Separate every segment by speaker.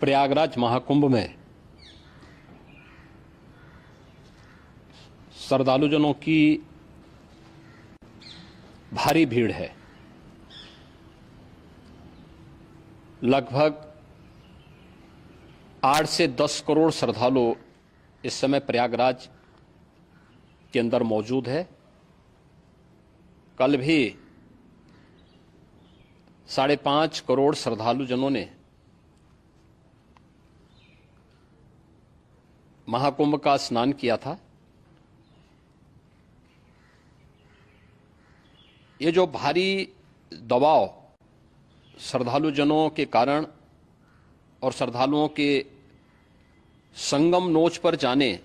Speaker 1: प्रयागराज महाकुंभ में श्रद्धालुजनों की भारी भीड़ है। लगभग 8 से 10 करोड़ श्रद्धालु इस समय प्रयागराज के अंदर मौजूद है। कल भी 5.5 करोड़ श्रद्धालुजनों ने महाकुंभ का स्नान किया था। ये जो भारी दबाव श्रद्धालुजनों के कारण और श्रद्धालुओं के संगम नोच पर जाने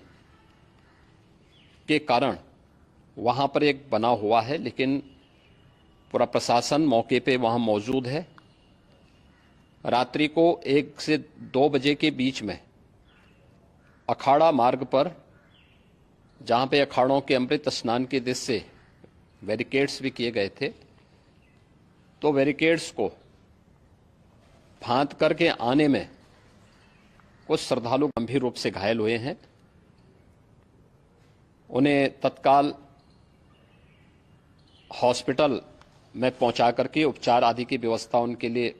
Speaker 1: के कारण वहां पर एक बना हुआ है, लेकिन पूरा प्रशासन मौके पे वहां मौजूद है। रात्रि को 1 से 2 बजे के बीच में अखाड़ा मार्ग पर, जहां पे अखाड़ों के अमृत स्नान के दृश्य से बैरिकेड्स भी किए गए थे, तो बैरिकेड्स को फांद करके आने में कुछ श्रद्धालु गंभीर रूप से घायल हुए हैं। उन्हें तत्काल हॉस्पिटल में पहुंचा करके उपचार आदि की व्यवस्था उनके लिए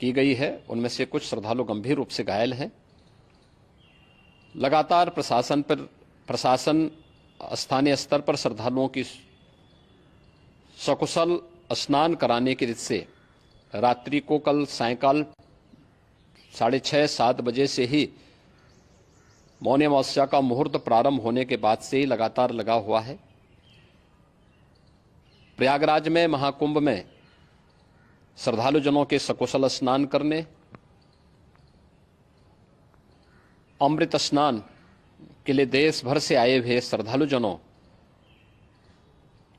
Speaker 1: की गई है। उनमें से कुछ श्रद्धालु गंभीर रूप से घायल हैं। लगातार प्रशासन स्थानीय स्तर पर श्रद्धालुओं की सकुशल स्नान कराने के दृष्टि से रात्रि को कल सायंकाल 6:30-7 बजे से ही मौनी अमावस्या का मुहूर्त प्रारंभ होने के बाद से ही लगातार लगा हुआ है। प्रयागराज में महाकुंभ में श्रद्धालुजनों के सकुशल स्नान करने, अमृत स्नान के लिए देश भर से आए हुए श्रद्धालुजनों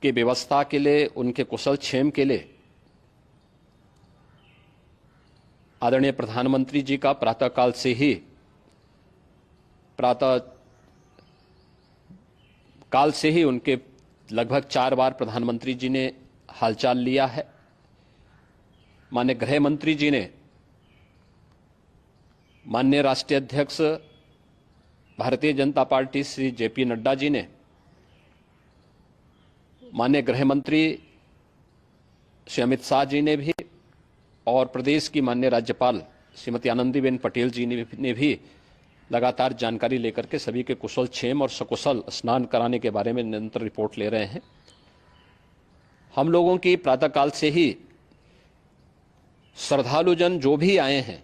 Speaker 1: की व्यवस्था के लिए, उनके कुशल क्षेम के लिए आदरणीय प्रधानमंत्री जी का प्रातःकाल से ही उनके लगभग 4 बार प्रधानमंत्री जी ने हालचाल लिया है। माननीय गृह मंत्री जी ने, माननीय राष्ट्रीय अध्यक्ष भारतीय जनता पार्टी श्री जेपी नड्डा जी ने, माननीय गृह मंत्री श्री अमित शाह जी ने भी, और प्रदेश की माननीय राज्यपाल श्रीमती आनंदीबेन पटेल जी ने भी लगातार जानकारी लेकर के सभी के कुशल क्षेम और सकुशल स्नान कराने के बारे में निरंतर रिपोर्ट ले रहे हैं। हम लोगों की प्रातःकाल से ही श्रद्धालुजन जो भी आए हैं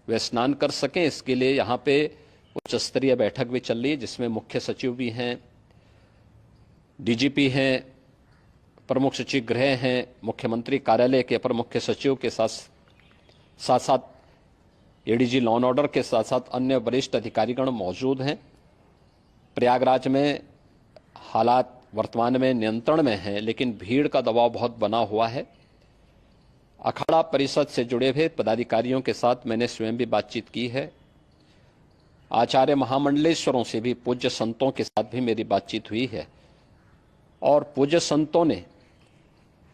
Speaker 1: वे स्नान कर सकें, इसके लिए यहाँ पे उच्च स्तरीय बैठक भी चल रही है, जिसमें मुख्य सचिव भी हैं, डीजीपी हैं, प्रमुख सचिव गृह हैं, मुख्यमंत्री कार्यालय के अपर मुख्य सचिव के साथ एडीजी लॉ एंड ऑर्डर के साथ साथ अन्य वरिष्ठ अधिकारीगण मौजूद हैं। प्रयागराज में हालात वर्तमान में नियंत्रण में हैं, लेकिन भीड़ का दबाव बहुत बना हुआ है। अखाड़ा परिषद से जुड़े हुए पदाधिकारियों के साथ मैंने स्वयं भी बातचीत की है। आचार्य महामंडलेश्वरों से भी, पूज्य संतों के साथ भी मेरी बातचीत हुई है, और पूज्य संतों ने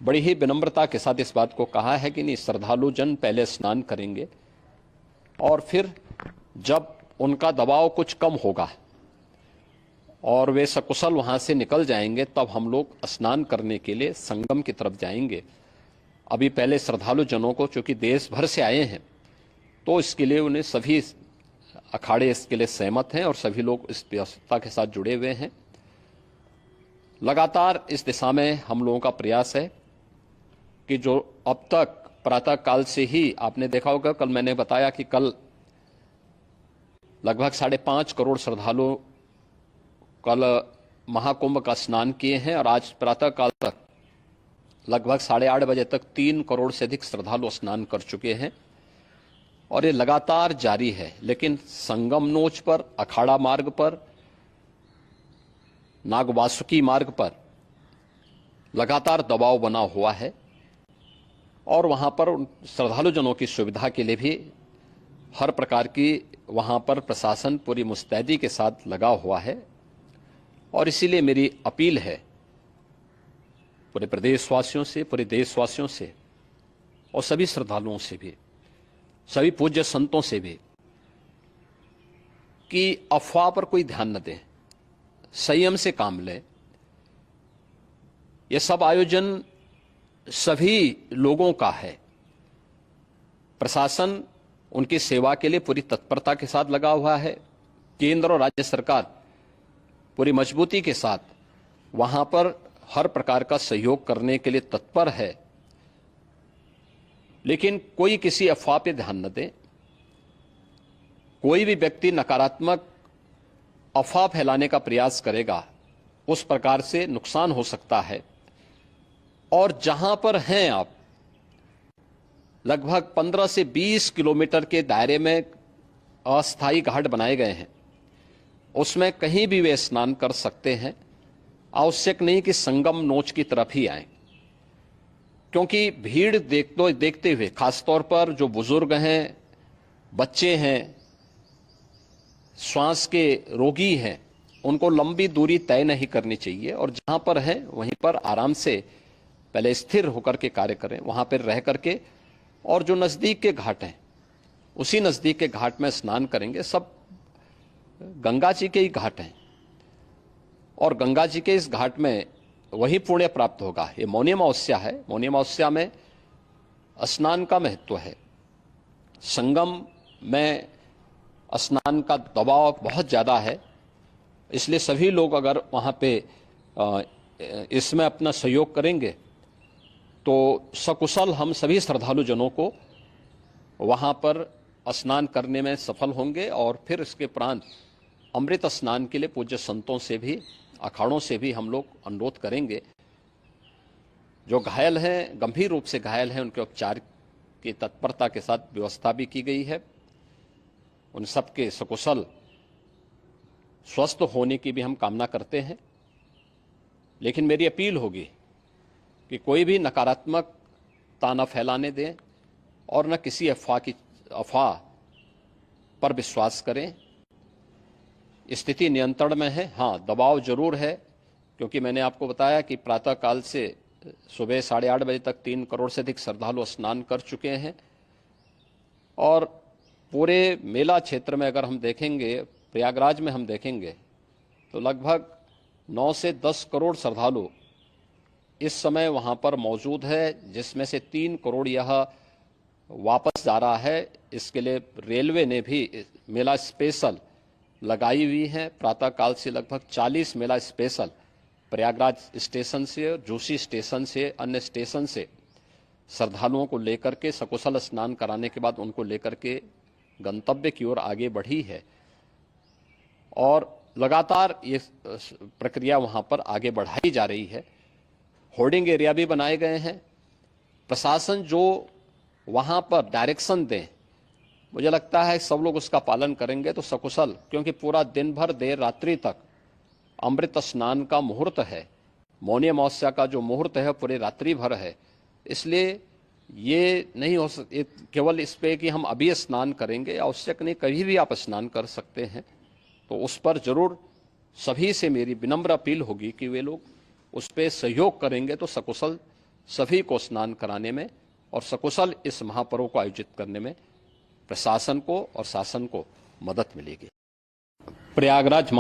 Speaker 1: बड़ी ही विनम्रता के साथ इस बात को कहा है कि नहीं, श्रद्धालु जन पहले स्नान करेंगे और फिर जब उनका दबाव कुछ कम होगा और वे सकुशल वहां से निकल जाएंगे, तब हम लोग स्नान करने के लिए संगम की तरफ जाएंगे। अभी पहले श्रद्धालु जनों को, चूंकि देश भर से आए हैं, तो इसके लिए उन्हें सभी अखाड़े इसके लिए सहमत हैं और सभी लोग इस व्यवस्था के साथ जुड़े हुए हैं। लगातार इस दिशा में हम लोगों का प्रयास है कि जो अब तक प्रातःकाल से ही आपने देखा होगा, कल मैंने बताया कि कल लगभग 5.5 करोड़ श्रद्धालु कल महाकुंभ का स्नान किए हैं, और आज प्रातःकाल तक लगभग 8:30 बजे तक 3 करोड़ से अधिक श्रद्धालु स्नान कर चुके हैं, और ये लगातार जारी है। लेकिन संगम नोच पर, अखाड़ा मार्ग पर, नागवासुकी मार्ग पर लगातार दबाव बना हुआ है, और वहां पर श्रद्धालुजनों की सुविधा के लिए भी हर प्रकार की वहां पर प्रशासन पूरी मुस्तैदी के साथ लगा हुआ है। और इसीलिए मेरी अपील है पूरे प्रदेशवासियों से, पूरे देशवासियों से और सभी श्रद्धालुओं से भी सभी पूज्य संतों से भी कि अफवाह पर कोई ध्यान न दें, संयम से काम लें। यह सब आयोजन सभी लोगों का है। प्रशासन उनकी सेवा के लिए पूरी तत्परता के साथ लगा हुआ है। केंद्र और राज्य सरकार पूरी मजबूती के साथ वहां पर हर प्रकार का सहयोग करने के लिए तत्पर है। लेकिन कोई किसी अफवाह पर ध्यान न दे। कोई भी व्यक्ति नकारात्मक अफवाह फैलाने का प्रयास करेगा, उस प्रकार से नुकसान हो सकता है। और जहां पर हैं आप, लगभग 15 से 20 किलोमीटर के दायरे में अस्थायी घाट बनाए गए हैं। उसमें कहीं भी वे स्नान कर सकते हैं। आवश्यक नहीं कि संगम नोच की तरफ ही आए, क्योंकि भीड़ देखते हुए, खासतौर पर जो बुजुर्ग हैं, बच्चे हैं, श्वास के रोगी हैं, उनको लंबी दूरी तय नहीं करनी चाहिए। और जहां पर है वहीं पर आराम से पहले स्थिर होकर के कार्य करें, वहां पर रह करके। और जो नजदीक के घाट हैं, उसी नजदीक के घाट में स्नान करेंगे। सब गंगा जी के ही घाट हैं और गंगा जी के इस घाट में वही पुण्य प्राप्त होगा। ये मौनी अमावस्या है। मौनी अमावस्या में स्नान का महत्व है। संगम में स्नान का दबाव बहुत ज़्यादा है, इसलिए सभी लोग अगर वहाँ पे इसमें अपना सहयोग करेंगे तो सकुशल हम सभी श्रद्धालु जनों को वहाँ पर स्नान करने में सफल होंगे। और फिर इसके उपरांत अमृत स्नान के लिए पूज्य संतों से भी, अखाड़ों से भी हम लोग अनुरोध करेंगे। जो घायल हैं, गंभीर रूप से घायल हैं, उनके उपचार की तत्परता के साथ व्यवस्था भी की गई है। उन सबके सकुशल स्वस्थ होने की भी हम कामना करते हैं। लेकिन मेरी अपील होगी कि कोई भी नकारात्मकता न फैलाने दें और न किसी अफवाह पर विश्वास करें। स्थिति नियंत्रण में है। हाँ, दबाव जरूर है, क्योंकि मैंने आपको बताया कि प्रातःकाल से सुबह 8:30 बजे तक 3 करोड़ से अधिक श्रद्धालु स्नान कर चुके हैं। और पूरे मेला क्षेत्र में अगर हम देखेंगे, प्रयागराज में हम देखेंगे, तो लगभग 9 से 10 करोड़ श्रद्धालु इस समय वहां पर मौजूद है, जिसमें से 3 करोड़ यह वापस जा रहा है। इसके लिए रेलवे ने भी मेला स्पेशल लगाई हुई है। प्रातःकाल से लगभग 40 मेला स्पेशल प्रयागराज स्टेशन से, जोशी स्टेशन से, अन्य स्टेशन से श्रद्धालुओं को लेकर के सकुशल स्नान कराने के बाद उनको लेकर के गंतव्य की ओर आगे बढ़ी है। और लगातार ये प्रक्रिया वहां पर आगे बढ़ाई जा रही है। होर्डिंग एरिया भी बनाए गए हैं। प्रशासन जो वहां पर डायरेक्शन दें, मुझे लगता है सब लोग उसका पालन करेंगे तो सकुशल, क्योंकि पूरा दिन भर देर रात्रि तक अमृत स्नान का मुहूर्त है। मौनी अमावस्या का जो मुहूर्त है पूरे रात्रि भर है। इसलिए ये नहीं हो केवल इस पे कि हम अभी स्नान करेंगे, आवश्यक नहीं, कभी भी आप स्नान कर सकते हैं। तो उस पर जरूर सभी से मेरी विनम्र अपील होगी कि वे लोग उस पर सहयोग करेंगे तो सकुशल सभी को स्नान कराने में और सकुशल इस महापर्व को आयोजित करने में प्रशासन को और शासन को मदद मिलेगी। प्रयागराज